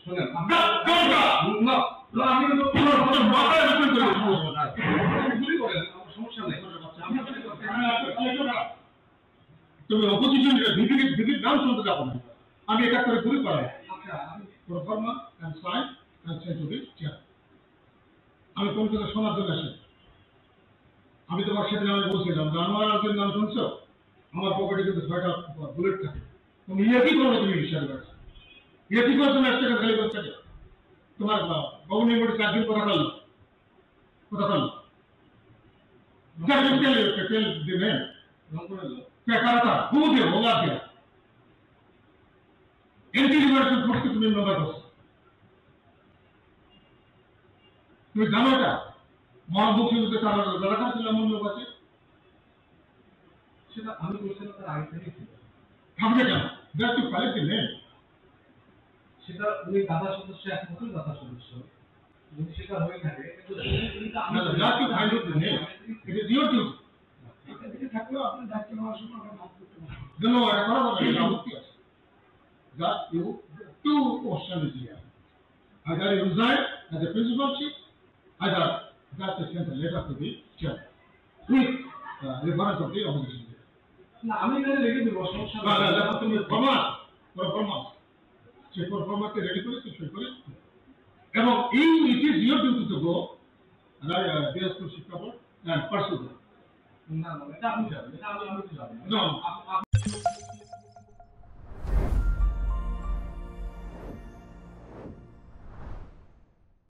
শুনেন না আমি কিন্তু মাথায় রূপণ করে সমস্যা নেই। তুমি অপোজিশন ভিজিট নাম শুনতে যাবো না। আমি এটা করে ঘুরে করাই। আচ্ছা proforma and sign and send to the chair. আমি কোন কথা শোনার জন্য আসি। আমি তোমার সাথে আমি বলছিলাম জানোয়ার আজের নাম শুনছো? আমার পকেটে কিন্তু 6টা বুলেট থাকে। তুমি কি করো তুমি হিসাবে কাছে? কি করো তুমি একটা খালি করতে? তোমার গভর্নিং বডি 4 দিন কথা বললো। কথা বললো। Just tell the name. क्या करा था? Who did? होगा क्या? Anti liberation force तुम्हें नंबर दो। तुम्हें जानो क्या? महाबुक से उसे सारा लड़का से लम्बन लोग आते। সেটা আমি বলছিলাম তার আগে থেকেই ছিল। हमने क्या? Just to collect the name. সেটা উনি দাদা সদস্য এক নতুন দাদা সদস্য যদি সেটা হয়ে থাকে No, just to find out the name. It is your duty. এটা দিকে থাকলেও আপনি দায়িত্ব নেওয়ার সময় আমরা মাফ করতে পারি। No, I don't know what you are. That you two options here. Either you resign as a principal chief, either just send a letter to the chair with reference of the opposition. না আমি এখানে লিখে দেব সমস্যা না না দেখো তুমি performance সেই performance রেডি করে সই করে এবং it is your duty to go DS to শিক্ষা বোর্ড and pursue that. না এটা আপনি যাবেন এটা আমি যাবেন No.